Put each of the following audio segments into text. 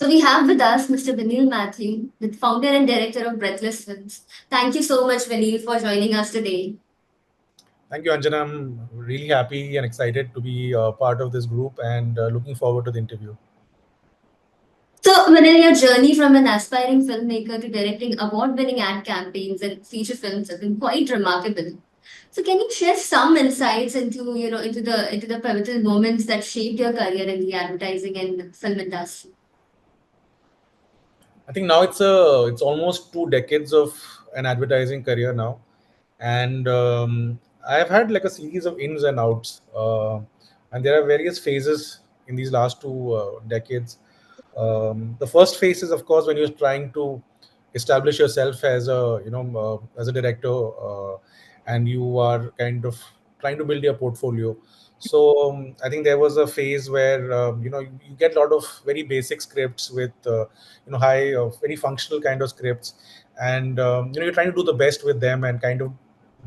So we have with us Mr. Vinil Mathew, the founder and director of Breathless Films. Thank you so much, Vinil, for joining us today. Thank you, Anjana. I'm really happy and excited to be part of this group and looking forward to the interview. So, Vinil, your journey from an aspiring filmmaker to directing award-winning ad campaigns and feature films has been quite remarkable. So, can you share some insights into the pivotal moments that shaped your career in the advertising and film industry? I think now it's almost 2 decades of an advertising career now, and I've had like a series of ins and outs, and there are various phases in these last 2 decades. The first phase is, of course, when you're trying to establish yourself as a director, and you are kind of trying to build your portfolio. So I think there was a phase where you get a lot of very basic scripts with high very functional kind of scripts, and you're trying to do the best with them and kind of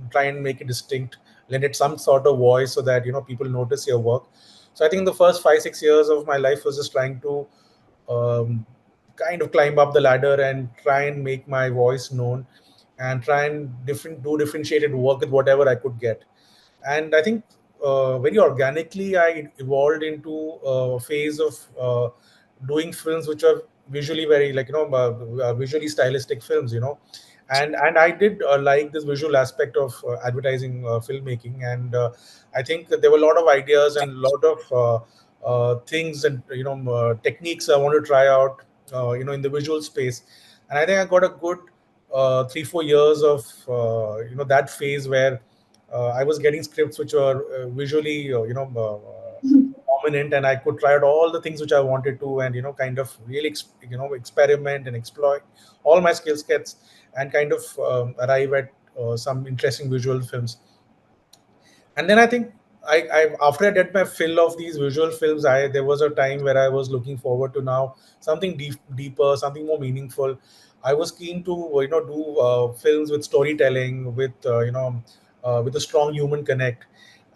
try and make it distinct, lend it some sort of voice so that people notice your work. So I think the first 5 6 years of my life was just trying to um, kind of climb up the ladder and try and make my voice known and try and differentiated work with whatever I could get. And I think very organically I evolved into a phase of doing films which are visually very visually stylistic films, and I did like this visual aspect of advertising filmmaking, and I think that there were a lot of ideas and a lot of things and techniques I want to try out in the visual space. And I think I got a good 3 4 years of that phase where I was getting scripts which were visually prominent, and I could try out all the things which I wanted to, and kind of really experiment and exploit all my skill sets, and kind of arrive at some interesting visual films. And then I think I after I did my fill of these visual films, I there was a time where I was looking forward to now something deeper, something more meaningful. I was keen to do films with storytelling, with a strong human connect.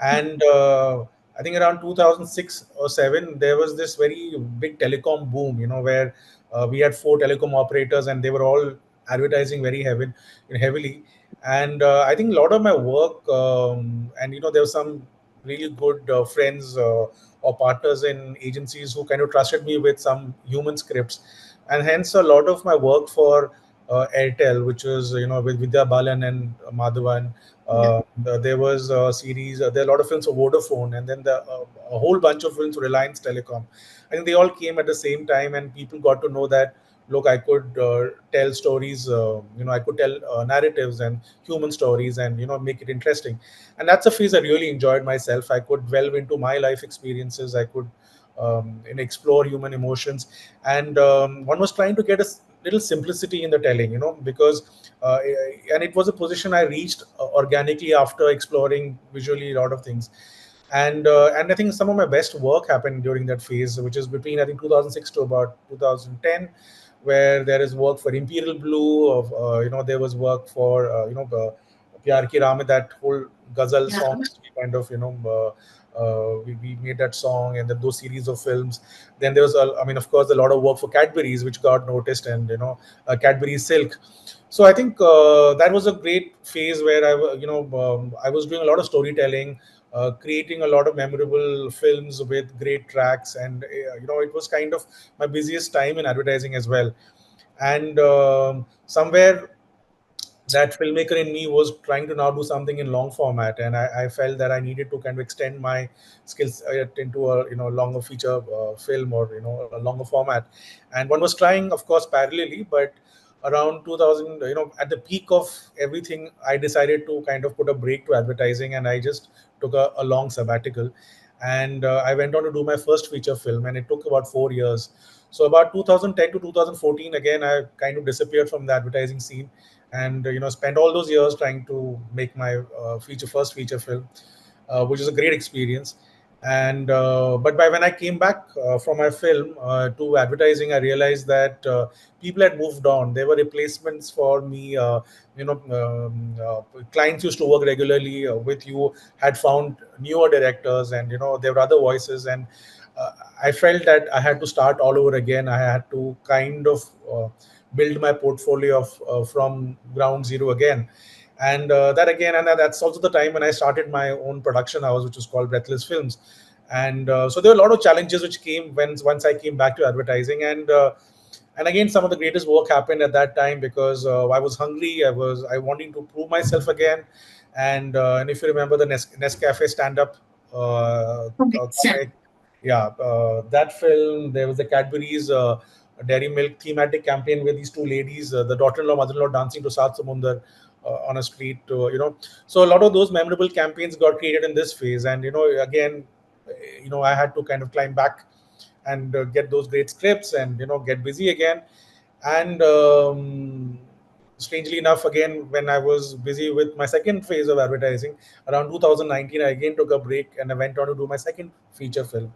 And I think around 2006 or 7 there was this very big telecom boom, where we had 4 telecom operators and they were all advertising very heavily. And I think a lot of my work, and there were some really good friends or partners in agencies who kind of trusted me with some human scripts, and hence a lot of my work for Airtel, which was with Vidya Balan and Madhavan. Yeah. There was a series. There are a lot of films for Vodafone, and then a whole bunch of films for Reliance Telecom. I think they all came at the same time, and people got to know that look, I could tell stories. I could tell narratives and human stories, and make it interesting. And that's a phase I really enjoyed myself. I could delve into my life experiences. I could explore human emotions, and one was trying to get a little simplicity in the telling, because and it was a position I reached organically after exploring visually a lot of things. And I think some of my best work happened during that phase, which is between I think 2006 to about 2010, where there is work for Imperial Blue. Of there was work for Pyar Ki Raam, that whole ghazal Yeah. song. We kind of we made that song, and then those series of films. Then there was I mean, of course, a lot of work for Cadbury's, which got noticed, and Cadbury Silk. So I think that was a great phase where I was doing a lot of storytelling, creating a lot of memorable films with great tracks, and it was kind of my busiest time in advertising as well. And somewhere that filmmaker in me was trying to now do something in long format, and I felt that I needed to kind of extend my skills into a longer feature film, or a longer format. And one was trying, of course, parallelly, but around 2000, at the peak of everything, I decided to kind of put a break to advertising, and I just took a long sabbatical. And I went on to do my first feature film, and it took about 4 years. So about 2010 to 2014, again, I kind of disappeared from the advertising scene, and spent all those years trying to make my first feature film, which is a great experience. And but by when I came back from my film to advertising, I realized that people had moved on. There were replacements for me. Clients used to work regularly with you, had found newer directors, and there were other voices. And uh, I felt that I had to start all over again. I had to kind of build my portfolio of from ground zero again. And that again, and that's also the time when I started my own production house, which was called Breathless Films. And so there were a lot of challenges which came when once I came back to advertising. And again, some of the greatest work happened at that time because I was hungry. I wanting to prove myself again. And if you remember the Nescafe stand up comic, yeah, that film. There was the Cadbury's Dairy Milk thematic campaign with these two ladies, the daughter-in-law, mother-in-law, dancing to Saat Samundar on a street. So a lot of those memorable campaigns got created in this phase. And again, I had to kind of climb back and get those great scripts and get busy again. And strangely enough, again, when I was busy with my second phase of advertising around 2019, I again took a break and I went on to do my second feature film.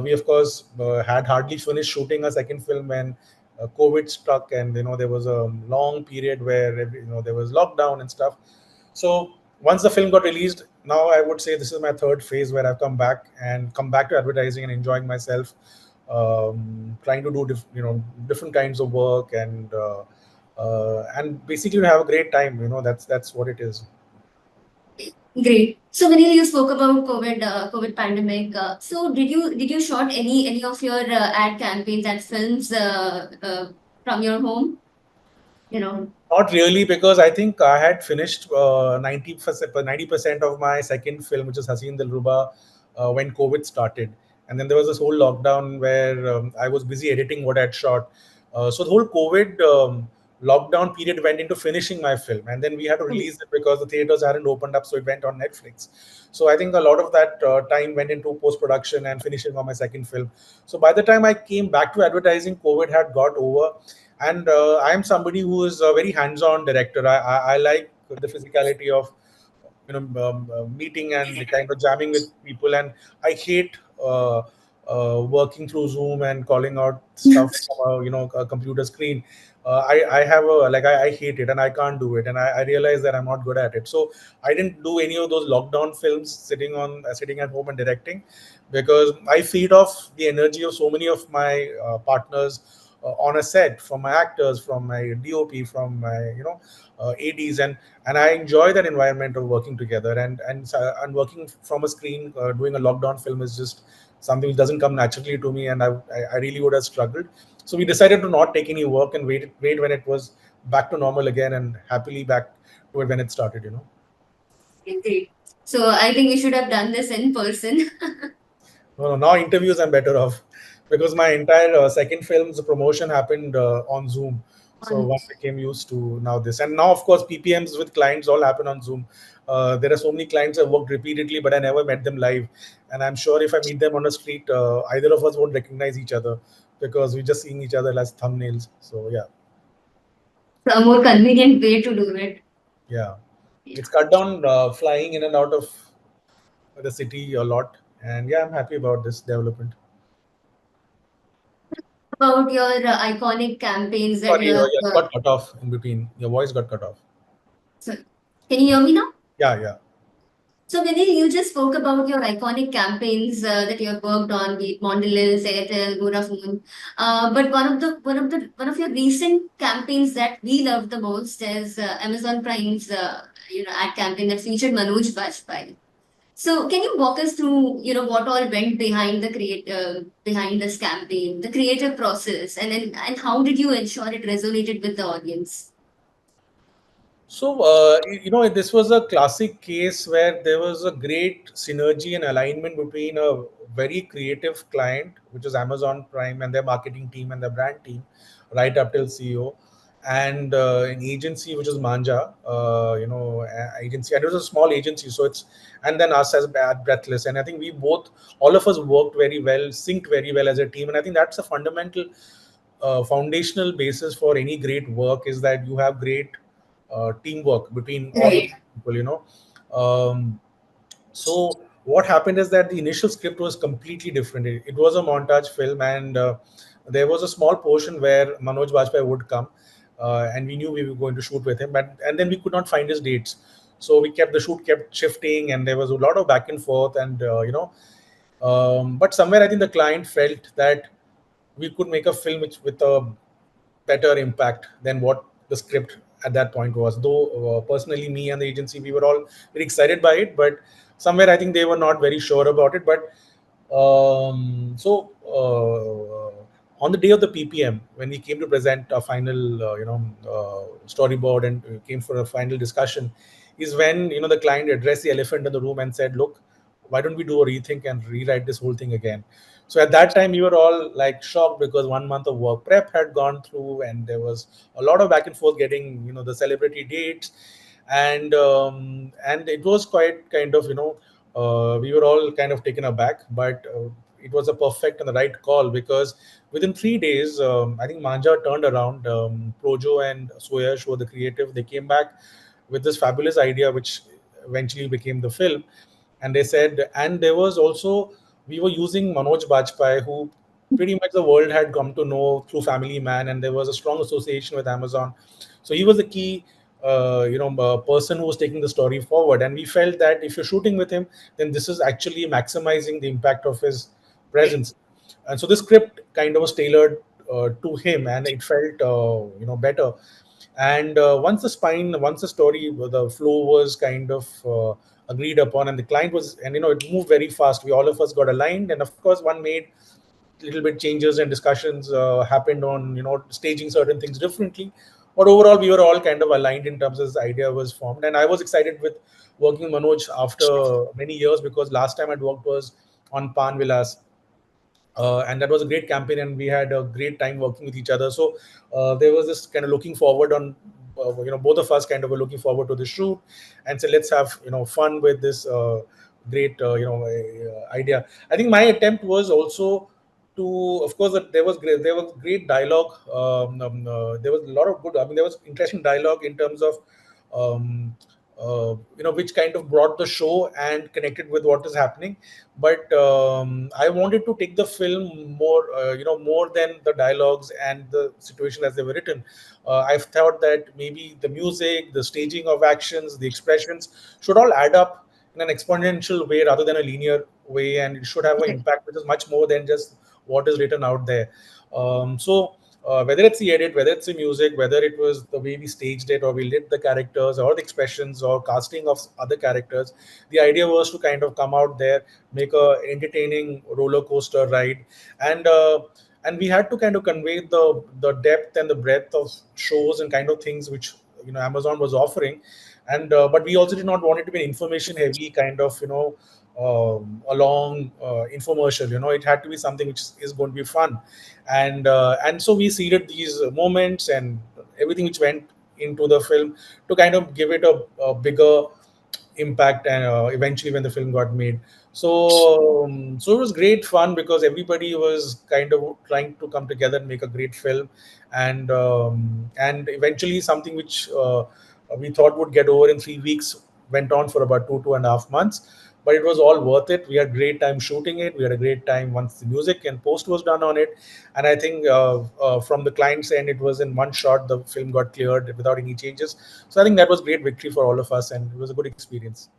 We of course had hardly finished shooting a second film when COVID struck, and there was a long period where there was lockdown and stuff. So once the film got released, now I would say this is my third phase where I've come back to advertising and enjoying myself, trying to do different kinds of work and basically have a great time. That's what it is. Great. So Vinil, you spoke about COVID pandemic. So did you shot any of your ad campaigns and films from your home? You know. Not really, because I think I had finished 90% of my second film, which is Haseen Dilruba, when COVID started. And then there was this whole lockdown where I was busy editing what I had shot. So the whole COVID lockdown period went into finishing my film. And then we had to release it because the theaters hadn't opened up, so it went on Netflix. So I think a lot of that time went into post production and finishing on my second film. So by the time I came back to advertising, COVID had got over. And I am somebody who is a very hands-on director. I like the physicality of meeting and kind of jamming with people, and I hate working through Zoom and calling out stuff from a computer screen. I have a like I hate it and I can't do it, and I realize that I'm not good at it. So I didn't do any of those lockdown films sitting at home and directing, because I feed off the energy of so many of my partners on a set, from my actors, from my DOP, from my ADs, and I enjoy that environment of working together. And working from a screen, doing a lockdown film is just something which doesn't come naturally to me, and I really would have struggled. So we decided to not take any work and wait when it was back to normal again, and happily back to it when it started. Great. So I think we should have done this in person. No, no, now interviews I'm better off, because my entire second film's promotion happened on Zoom. So On one became used to now this, and now of course PPMs with clients all happen on Zoom. There are so many clients I've worked repeatedly, but I never met them live. And I'm sure if I meet them on the street, either of us won't recognize each other, because we're just seeing each other as thumbnails. So yeah, a more convenient way to do it. yeah, Yeah. it's cut down flying in and out of the city a lot, and yeah, I'm happy about this development. About your iconic campaigns that Sorry, you have. you got cut off in between. Your voice got cut off. So, can you hear me now? Yeah, yeah. So, Vinil, you just spoke about your iconic campaigns that you have worked on, be it Mondelez, Airtel, Vodafone. But one of your recent campaigns that we love the most is Amazon Prime's ad campaign that featured Manoj Bajpayee. So, can you walk us through what all went behind this campaign, the creative process, and how did you ensure it resonated with the audience? So, this was a classic case where there was a great synergy and alignment between a very creative client, which is Amazon Prime, and their marketing team and their brand team, right up till CEO, and an agency which is Manja, agency, and it was a small agency. So and then us as Breathless, and I think all of us worked very well, synced very well as a team, and I think that's a fundamental foundational basis for any great work, is that you have great teamwork between all the Right. people. So what happened is that the initial script was completely different. It was a montage film, and there was a small portion where Manoj Bajpayee would come, and we knew we were going to shoot with him, but and then we could not find his dates. So the shoot kept shifting, and there was a lot of back and forth, and But somewhere I think the client felt that we could make a film which with a better impact than what the script at that point was. Though personally, me and the agency, we were all very excited by it, but somewhere I think they were not very sure about it. But on the day of the PPM, when we came to present a final, storyboard and came for a final discussion, is when the client addressed the elephant in the room and said, "Look, why don't we do a rethink and rewrite this whole thing again?" So at that time, we were all like shocked because 1 month of work prep had gone through, and there was a lot of back and forth getting the celebrity dates, and it was quite kind of we were all kind of taken aback, but it was a perfect and the right call because within 3 days, I think Manja turned around. Projo and Soyash were the creative. They came back with this fabulous idea, which eventually became the film. And they said, and there was also, we were using Manoj Bajpayee, who pretty much the world had come to know through Family Man, and there was a strong association with Amazon. So he was the key, person who was taking the story forward. And we felt that if you're shooting with him, then this is actually maximizing the impact of his presence. And so the script kind of was tailored to him, and it felt better. And once the story, the flow was kind of agreed upon, and the client was, and it moved very fast. We all of us got aligned, and of course, one made little bit changes and discussions happened on staging certain things differently. But overall, we were all kind of aligned in terms of this idea was formed, and I was excited with working with Manoj after many years because last time I'd worked was on Pan Vilas, and that was a great campaign and we had a great time working with each other. So there was this kind of looking forward on both of us kind of were looking forward to the shoot and said let's have fun with this great idea. I think my attempt was also to, of course, that there was great dialogue. There was a lot of good, I mean there was interesting dialogue in terms of um, which kind of brought the show and connected with what is happening. But I wanted to take the film more more than the dialogues and the situation as they were written. I've thought that maybe the music, the staging of actions, the expressions should all add up in an exponential way rather than a linear way, and it should have an impact which is much more than just what is written out there. Whether it's the edit, whether it's the music, whether it was the way we staged it or we lit the characters or the expressions or casting of other characters, the idea was to kind of come out there, make a entertaining roller coaster ride, and and we had to kind of convey the depth and the breadth of shows and kind of things which Amazon was offering, and but we also did not want it to be an information heavy kind of a long infomercial. It had to be something which is going to be fun, and so we seeded these moments and everything which went into the film to kind of give it a bigger impact, and eventually when the film got made. So it was great fun because everybody was kind of trying to come together and make a great film, and eventually something which we thought would get over in 3 weeks went on for about 2.5 months. But it was all worth it. We had great time shooting it. We had a great time once the music and post was done on it. And I think from the client's end, it was in one shot the film got cleared without any changes. So I think that was great victory for all of us, and it was a good experience.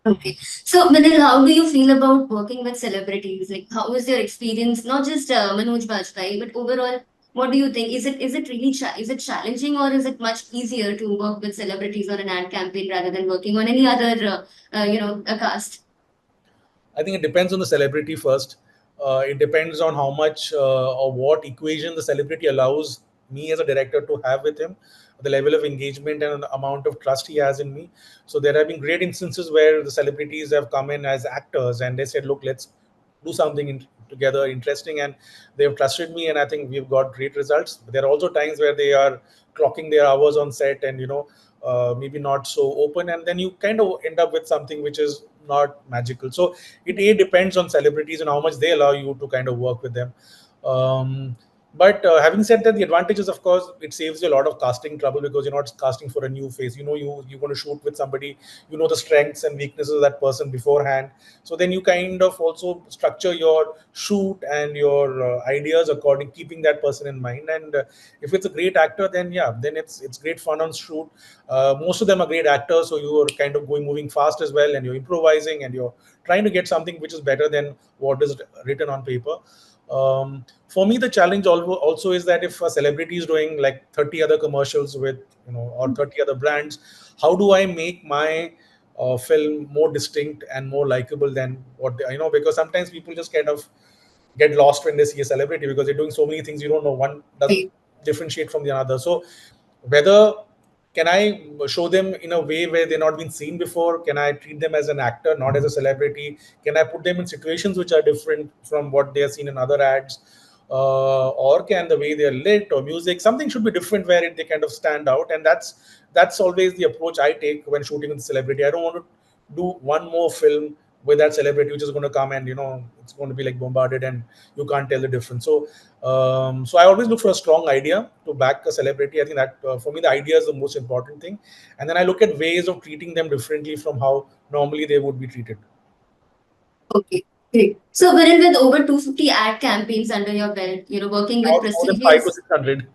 Okay. So, Vinil, how do you feel about working with celebrities? Like, how was your experience? Not just Manoj Bajpayee, but overall, what do you think? Is it really is it challenging, or is it much easier to work with celebrities on an ad campaign rather than working on any other, a cast? I think it depends on the celebrity first. It depends on how much or what equation the celebrity allows me as a director to have with him, the level of engagement and the amount of trust he has in me. So there have been great instances where the celebrities have come in as actors and they said, "Look, let's do something together interesting," and they've trusted me, and I think we've got great results. But there are also times where they are clocking their hours on set and maybe not so open, and then you kind of end up with something which is not magical. So it depends on celebrities and how much they allow you to kind of work with them. um, But having said that, the advantage is, of course, it saves you a lot of casting trouble because you're not casting for a new face. You know, you're going to shoot with somebody. You know the strengths and weaknesses of that person beforehand. So then you kind of also structure your shoot and your ideas according, keeping that person in mind. And if it's a great actor, then yeah, then it's great fun on shoot. Most of them are great actors, so you are kind of going moving fast as well, and you're improvising and you're trying to get something which is better than what is written on paper. For me, the challenge also is that if a celebrity is doing like 30 other commercials with, or 30 other brands, how do I make my film more distinct and more likable than what because sometimes people just kind of get lost when they see a celebrity because they're doing so many things, you don't know, one doesn't Right. differentiate from the other. So whether can I show them in a way where they're not been seen before? Can I treat them as an actor, not as a celebrity? Can I put them in situations which are different from what they are seen in other ads? Or can the way they're lit or music, something should be different where they kind of stand out? And that's always the approach I take when shooting with celebrity. I don't want to do one more film with that celebrity which is going to come and it's going to be like bombarded and you can't tell the difference. So I always look for a strong idea to back a celebrity. I think that for me the idea is the most important thing, and then I look at ways of treating them differently from how normally they would be treated. Okay, great. So, Viren, with over 250 ad campaigns under your belt, working Now with it's more than five to prestigious, six hundred.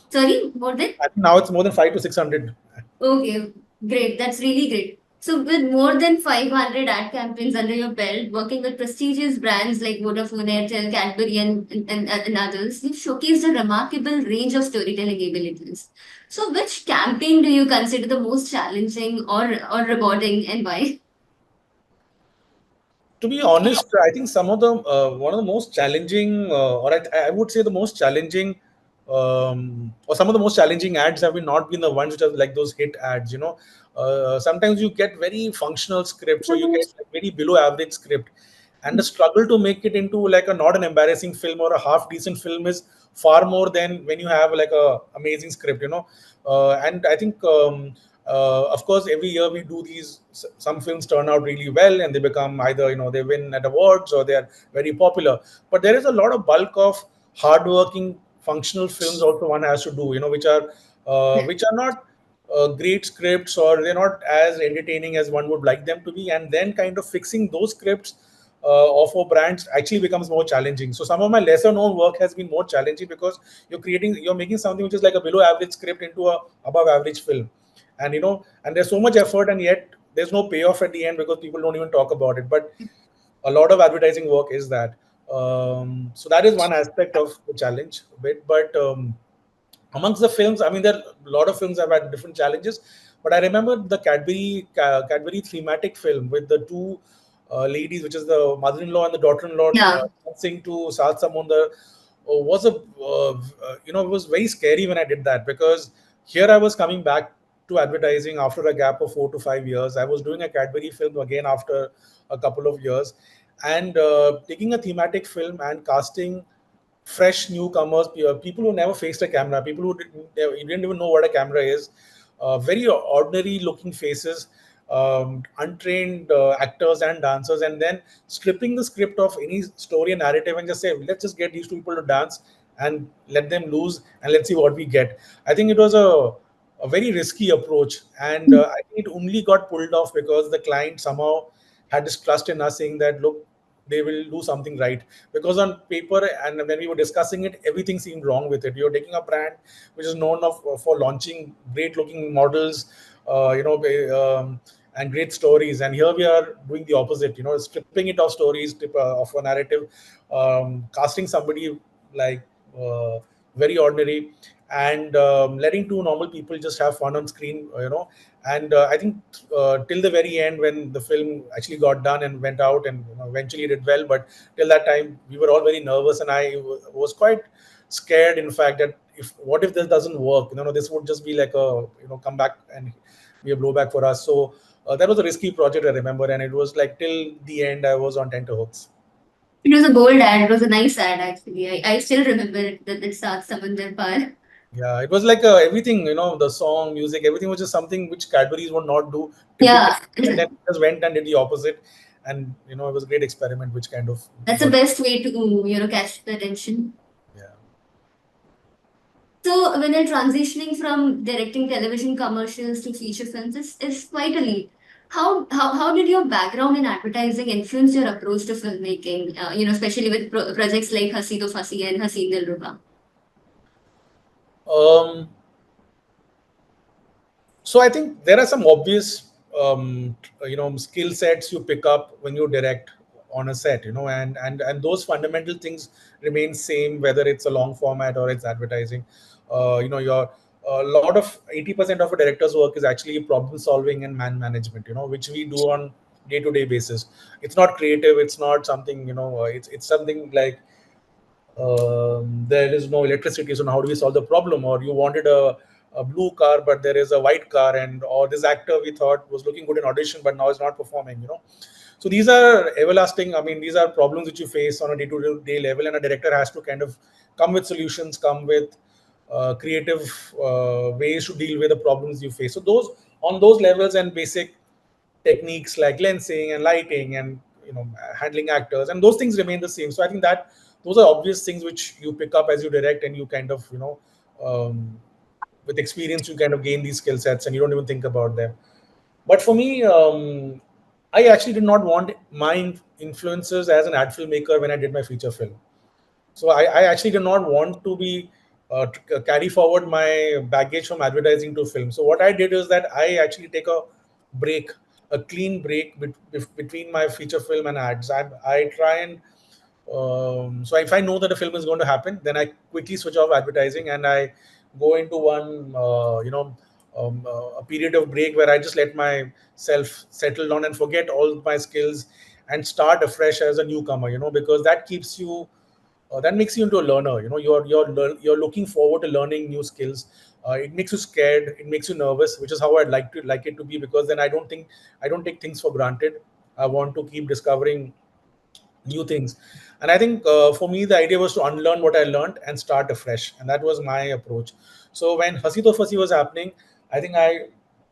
sorry, more than? I think now it's more than 5 to 600. Okay, great. That's really great. So, with more than 500 ad campaigns under your belt, working with prestigious brands like Vodafone, Airtel, Cadbury, and others, you've showcased a remarkable range of storytelling abilities. So, which campaign do you consider the most challenging or rewarding, and why? To be honest, I think some of the one of the most challenging, or I would say the most challenging, or some of the most challenging ads have been not been the ones which are like those hit ads. Sometimes you get very functional scripts, or you get like very below average script, and the struggle to make it into like a not an embarrassing film or a half decent film is far more than when you have like a amazing script. And I think. Of course, every year we do these. Some films turn out really well, and they become either they win at awards or they are very popular. But there is a lot of bulk of hardworking, functional films also one has to do. Which are not great scripts, or they're not as entertaining as one would like them to be, and then kind of fixing those scripts or for brands actually becomes more challenging. So some of my lesser known work has been more challenging because you're making something which is like a below average script into a above average film, and and there's so much effort, and yet there's no payoff at the end because people don't even talk about it. But a lot of advertising work is that. So that is one aspect of the challenge a bit. But amongst the films, I mean, there are a lot of films have had different challenges, but I remember the Cadbury thematic film with the two ladies, which is the mother-in-law and the daughter-in-law, Yeah. dancing to Saath Samundar. Was a it was very scary when I did that, because here I was coming back to advertising after a gap of 4 to 5 years. I was doing a Cadbury film again after a couple of years, and taking a thematic film and casting fresh newcomers, people who never faced a camera, people who didn't even know what a camera is, very ordinary looking faces, untrained actors and dancers, and then stripping the script of any story and narrative and just say, let's just get these two people to dance and let them lose and let's see what we get. I think it was a very risky approach, and I think it only got pulled off because the client somehow had this trust in us, saying that look, they will do something right. Because on paper and when we were discussing it, everything seemed wrong with it. You're taking a brand which is known for launching great looking models, and great stories, and here we are doing the opposite, stripping it of stories, of a narrative, casting somebody like very ordinary, and letting two normal people just have fun on screen, and I think till the very end, when the film actually got done and went out, and eventually did well, but till that time we were all very nervous, and I was quite scared, in fact, that if what if this doesn't work, this would just be like a comeback and be a blowback for us. So that was a risky project, I remember, and it was like till the end I was on tenterhooks. It was a bold ad. It was a nice ad, actually. I still remember it, that it starts Samandar Par. Yeah, it was like everything, the song, music, everything was just something which Cadbury's would not do typically, Yeah, and then just went and did the opposite, and it was a great experiment, which kind of that's the got. best way to, catch the attention. Yeah. So when you're transitioning from directing television commercials to feature films is quite a leap. How did your background in advertising influence your approach to filmmaking? Especially with projects like Hasi To Fasi and Haseen Dilruba. Um, so I think there are some obvious skill sets you pick up when you direct on a set, and those fundamental things remain same whether it's a long format or it's advertising. Your a lot of 80% of a director's work is actually problem solving and man management, which we do on day to day basis. It's not creative, it's not something, it's something like there is no electricity, so how do we solve the problem? Or you wanted a blue car but there is a white car, and or this actor we thought was looking good in audition but now is not performing, so these are everlasting. I mean, these are problems which you face on a day-to-day level, and a director has to kind of come with solutions, come with creative ways to deal with the problems you face. So those on those levels and basic techniques like lensing and lighting and handling actors and those things remain the same. So I think that those are obvious things which you pick up as you direct, and you kind of um, with experience you kind of gain these skill sets and you don't even think about them. But for me, I actually did not want my influences as an ad filmmaker when I did my feature film. So I actually did not want to be carry forward my baggage from advertising to film. So what I did is that I actually take a break, a clean break between my feature film and ads. I try and so if I know that a film is going to happen, then I quickly switch off advertising and I go into one, a period of break where I just let myself settle down and forget all my skills and start afresh as a newcomer. Because that keeps you, that makes you into a learner. You're looking forward to learning new skills. It makes you scared. It makes you nervous, which is how I'd like it to be, because then I don't take things for granted. I want to keep discovering new things. And I think for me, the idea was to unlearn what I learned and start afresh. And that was my approach. So when Hasito Fasi was happening, I think a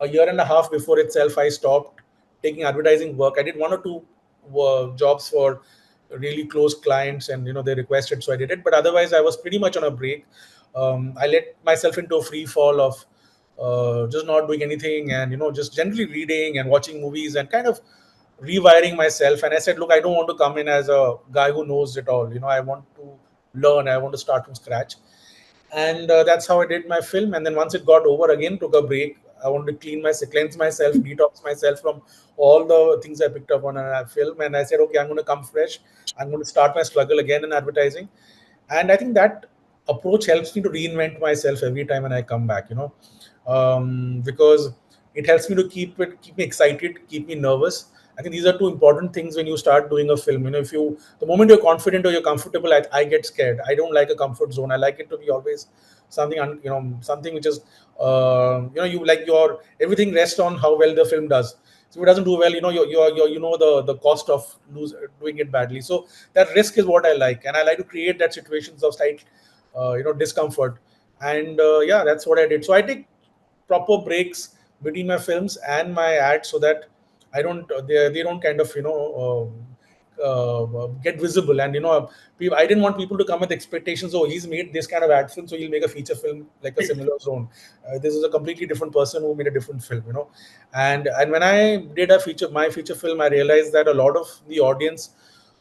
year and a half before itself, I stopped taking advertising work. I did one or two jobs for really close clients, and they requested, so I did it. But otherwise, I was pretty much on a break. I let myself into a free fall of just not doing anything, and just generally reading and watching movies and kind of rewiring myself. And I said, look, I don't want to come in as a guy who knows it all. I want to learn. I want to start from scratch. And that's how I did my film. And then once it got over, again took a break. I wanted to cleanse myself, detox myself from all the things I picked up on a film. And I said, okay, I'm going to come fresh. I'm going to start my struggle again in advertising. And I think that approach helps me to reinvent myself every time when I come back. Because it helps me to keep me excited, keep me nervous. I think these are two important things when you start doing a film. If you, the moment you're confident or you're comfortable, I get scared. I don't like a comfort zone. I like it to be always something, something which is, you like your everything rests on how well the film does. So if it doesn't do well, the cost of doing it badly. So that risk is what I like, and I like to create that situations of slight, discomfort. And yeah, that's what I did. So I take proper breaks between my films and my ads so that I don't they don't kind of get visible. And I didn't want people to come with expectations. Oh, he's made this kind of ad film, so he'll make a feature film like a similar zone. This is a completely different person who made a different film. And when I did my feature film, I realized that a lot of the audience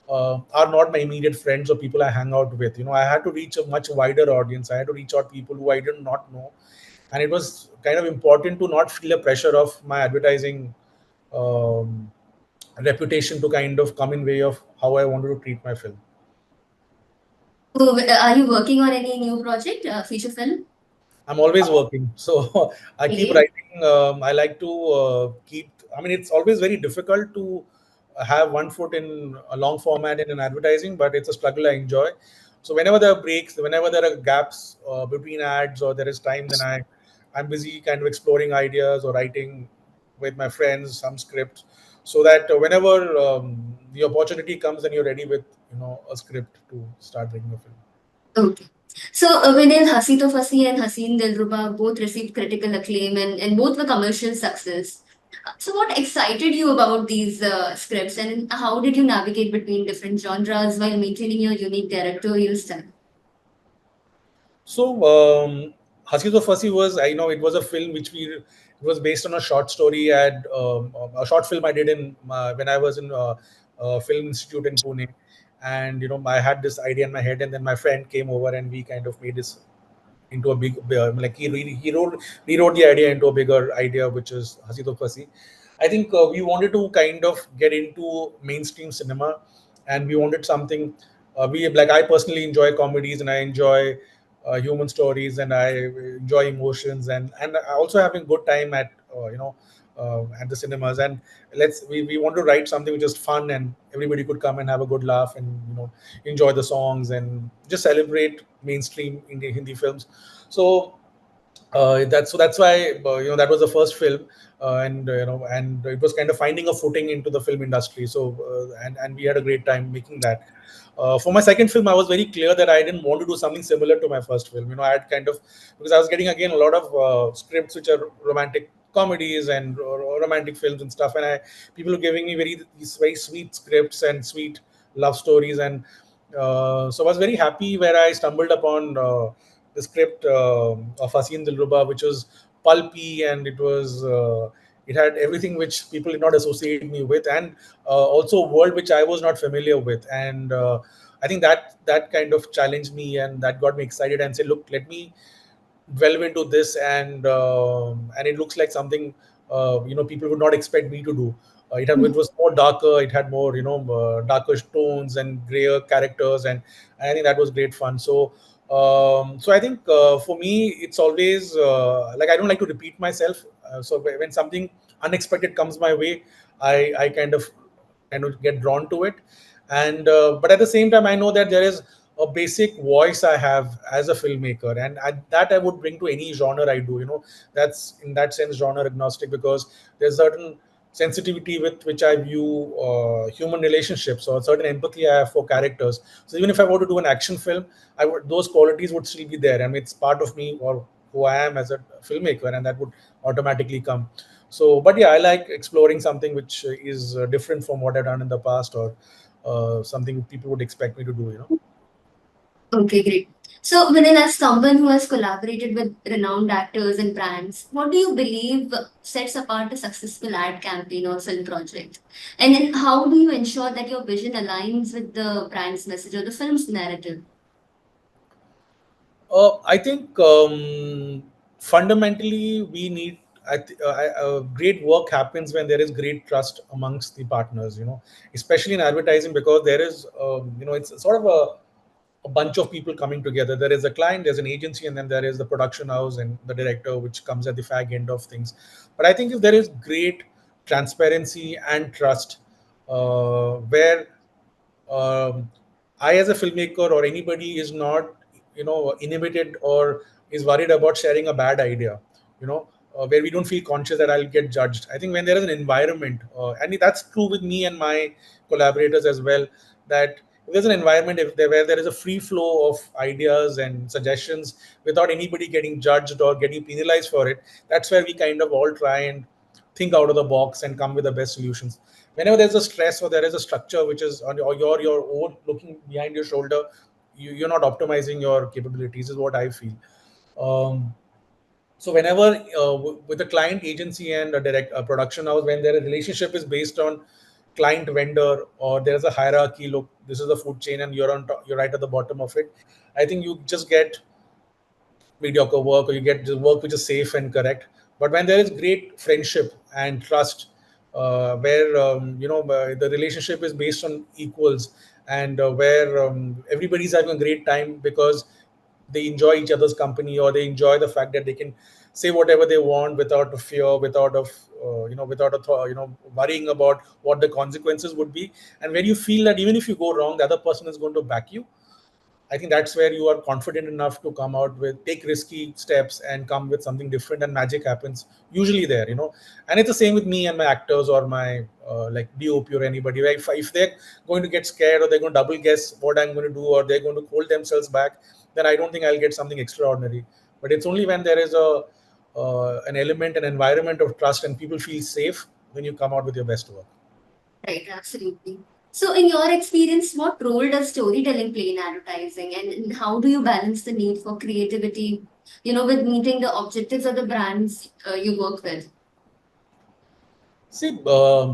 are not my immediate friends or people I hang out with. I had to reach a much wider audience. I had to reach out people who I did not know, and it was kind of important to not feel the pressure of my advertising um, reputation to kind of come in way of how I wanted to treat my film. So, are you working on any new project, feature film? I'm always working, so I keep Okay. writing. I like to keep. I mean, it's always very difficult to have one foot in a long format and in advertising, but it's a struggle I enjoy. So whenever there are breaks, whenever there are gaps between ads, or there is time, then I'm busy kind of exploring ideas or writing with my friends some scripts, so that whenever the opportunity comes, then you're ready with a script to start making a film. Okay. So, Vinil, Hasi To Fasi and Haseen Dilruba both received critical acclaim and both were commercial success. So, what excited you about these scripts, and how did you navigate between different genres while maintaining your unique directorial style? So Hasi to Fasi was, I know it was a film which it was based on a short story at a short film I did in when I was in film institute in Pune, and I had this idea in my head, and then my friend came over and we kind of made this into a big, like he rewrote the idea into a bigger idea, which is Hasi to Fasi. I think we wanted to kind of get into mainstream cinema, and we wanted something. We like I personally enjoy comedies, and I enjoy human stories, and I enjoy emotions, and also having good time at the cinemas. And we want to write something which is fun, and everybody could come and have a good laugh, and enjoy the songs and just celebrate mainstream Hindi films. So that's why that was the first film, and it was kind of finding a footing into the film industry. So and we had a great time making that. For my second film, I was very clear that I didn't want to do something similar to my first film. I had kind of, because I was getting again a lot of scripts which are romantic comedies and or romantic films and stuff, and people were giving me these very sweet scripts and sweet love stories. And so I was very happy where I stumbled upon the script of Hasin Dilruba, which was pulpy, and it had everything which people did not associate me with, and also a world which I was not familiar with. And I think that kind of challenged me, and that got me excited and said, look, let me delve into this, and it looks like something people would not expect me to do. It was more darker. It had more darker tones and grayer characters, and I think that was great fun. So I think for me it's always like I don't like to repeat myself. So when something unexpected comes my way, I kind of get drawn to it. And but at the same time, I know that there is a basic voice I have as a filmmaker, and that I would bring to any genre I do. That's in that sense genre agnostic, because there's certain sensitivity with which I view human relationships, or certain empathy I have for characters. So even if I were to do an action film, those qualities would still be there. I mean, it's part of me, or who I am as a filmmaker, and that would automatically come. So, but yeah, I like exploring something which is different from what I've done in the past, or something people would expect me to do. Okay, great. So, Vinil, as someone who has collaborated with renowned actors and brands, what do you believe sets apart a successful ad campaign or film project? And then, how do you ensure that your vision aligns with the brand's message or the film's narrative? I think fundamentally we need. Great work happens when there is great trust amongst the partners. Especially in advertising, because there is, it's sort of a bunch of people coming together. There is a client, there's an agency, and then there is the production house and the director, which comes at the fag end of things. But I think if there is great transparency and trust, where um, I, as a filmmaker, or anybody, is not, inhibited or is worried about sharing a bad idea, where we don't feel conscious that I'll get judged. I think when there is an environment, and that's true with me and my collaborators as well, that if there's an environment where there is a free flow of ideas and suggestions without anybody getting judged or getting penalized for it, that's where we kind of all try and think out of the box and come with the best solutions. Whenever there's a stress, or there is a structure which is on your own looking behind your shoulder, you're not optimizing your capabilities, is what I feel. Um, so whenever with a client agency and a production house, when their relationship is based on client vendor, or there's a hierarchy, look, this is the food chain and you're on top, you're right at the bottom of it, I think you just get mediocre work, or you get the work which is safe and correct. But when there is great friendship and trust, where the relationship is based on equals, and where everybody's having a great time because they enjoy each other's company, or they enjoy the fact that they can say whatever they want without a fear, without a worrying about what the consequences would be. And when you feel that even if you go wrong, the other person is going to back you, I think that's where you are confident enough to come out with, take risky steps and come with something different, and magic happens usually there. And it's the same with me and my actors, or my like DOP, or anybody. Right? If they're going to get scared, or they're going to double guess what I'm going to do, or they're going to hold themselves back, then I don't think I'll get something extraordinary. But it's only when there is an element, an environment of trust, and people feel safe, when you come out with your best work. Right, absolutely. So, in your experience, what role does storytelling play in advertising, and how do you balance the need for creativity with meeting the objectives of the brands you work with? See,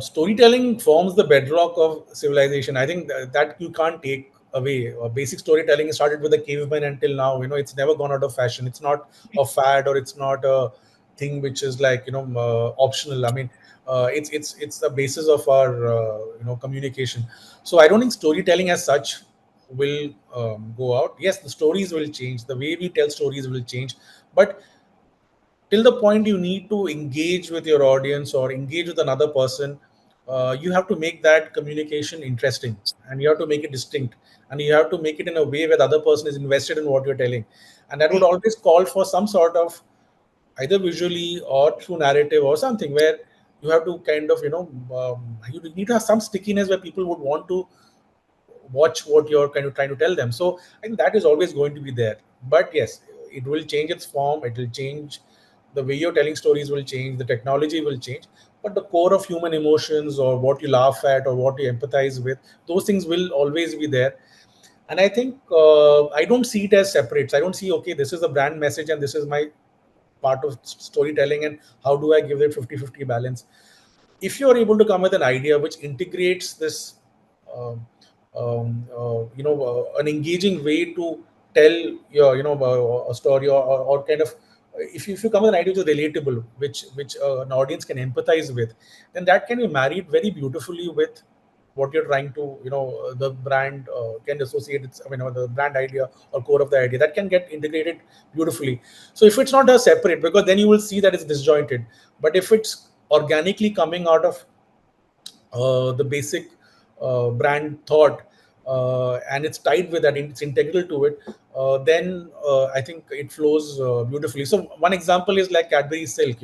storytelling forms the bedrock of civilization. I think that you can't take away. Basic storytelling started with the cavemen until now. It's never gone out of fashion. It's not a fad, or it's not a thing which is like optional. I mean, it's the basis of our communication. So I don't think storytelling as such will go out. Yes, the stories will change. The way we tell stories will change, but till the point you need to engage with your audience or engage with another person, you have to make that communication interesting, and you have to make it distinct, and you have to make it in a way where the other person is invested in what you're telling. And that would Right. always call for some sort of, either visually or through narrative or something, where you have to kind of you need to have some stickiness where people would want to watch what you're kind of trying to tell them. So I think that is always going to be there. But yes, it will change its form. It will change, the way you're telling stories will change. The technology will change. But the core of human emotions, or what you laugh at, or what you empathize with, those things will always be there. And I think I don't see it as separates. I don't see, okay, this is the brand message and this is my part of storytelling, and how do I give it 50-50 balance. If you're able to come with an idea which integrates this um, an engaging way to tell your a story, or kind of, if you come with an idea which is relatable, which an audience can empathize with, then that can be married very beautifully with what you're trying to, the brand can associate its, the brand idea or core of the idea, that can get integrated beautifully. So if it's not a separate, because then you will see that it's disjointed. But if it's organically coming out of the basic brand thought, and it's tied with that, it's integral to it, then I think it flows beautifully. So one example is like Cadbury Silk.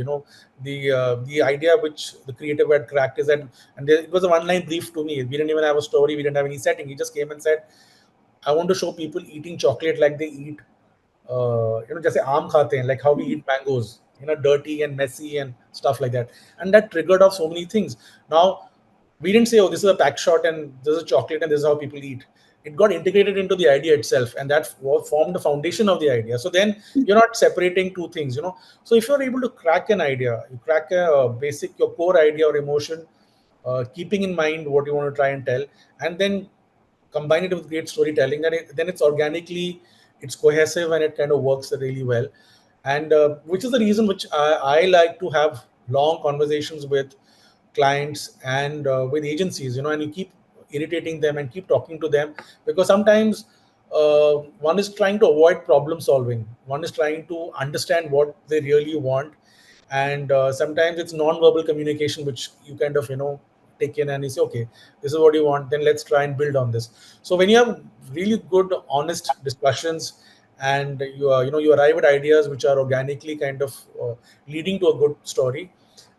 The idea which the creative had cracked is that, and it was a one line brief to me. We didn't even have a story, we didn't have any setting. He just came and said, I want to show people eating chocolate like they eat, जैसे आम खाते हैं, like how we eat mangoes, dirty and messy and stuff like that. And that triggered off so many things. Now, we didn't say, oh, this is a pack shot and this is chocolate and this is how people eat. It got integrated into the idea itself, and that formed the foundation of the idea. So then you're not separating two things. So if you're able to crack an idea, you crack a basic, your core idea or emotion, keeping in mind what you want to try and tell, and then combine it with great storytelling, then it's organically, it's cohesive, and it kind of works really well. And which is the reason which I like to have long conversations with clients and with agencies, and you keep irritating them and keep talking to them, because sometimes one is trying to avoid problem solving, one is trying to understand what they really want. And sometimes it's non-verbal communication which you kind of take in, and you say, okay, this is what you want, then let's try and build on this. So when you have really good honest discussions, and you arrive at ideas which are organically kind of leading to a good story,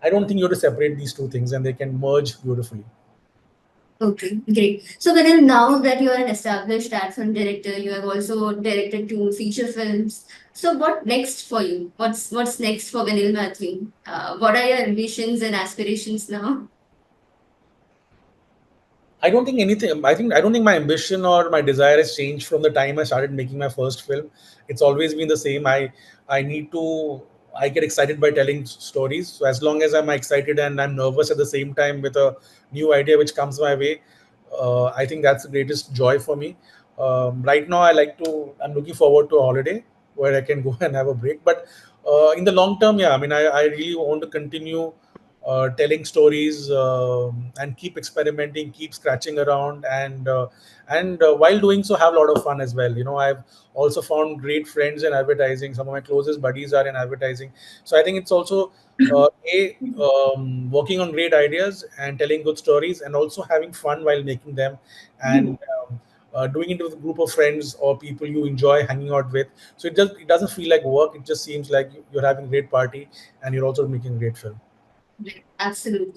I don't think you have to separate these two things, and they can merge beautifully. Okay, great. So, Vinil, now that you are an established ad film director, you have also directed two feature films. So, what next for you? What's next for Vinil Mathew? What are your ambitions and aspirations now? I don't think anything. I don't think my ambition or my desire has changed from the time I started making my first film. It's always been the same. I need to. I get excited by telling stories. So as long as I'm excited and I'm nervous at the same time with a new idea which comes my way, I think that's the greatest joy for me. Right now, I like to. I'm looking forward to a holiday where I can go and have a break. But in the long term, yeah, I mean, I really want to continue telling stories, and keep experimenting, keep scratching around, and while doing so, have a lot of fun as well. I've also found great friends in advertising. Some of my closest buddies are in advertising, so I think it's also working on great ideas and telling good stories, and also having fun while making them, and doing it with a group of friends or people you enjoy hanging out with. So it doesn't feel like work. It just seems like you're having a great party and you're also making a great film. Right. Absolutely.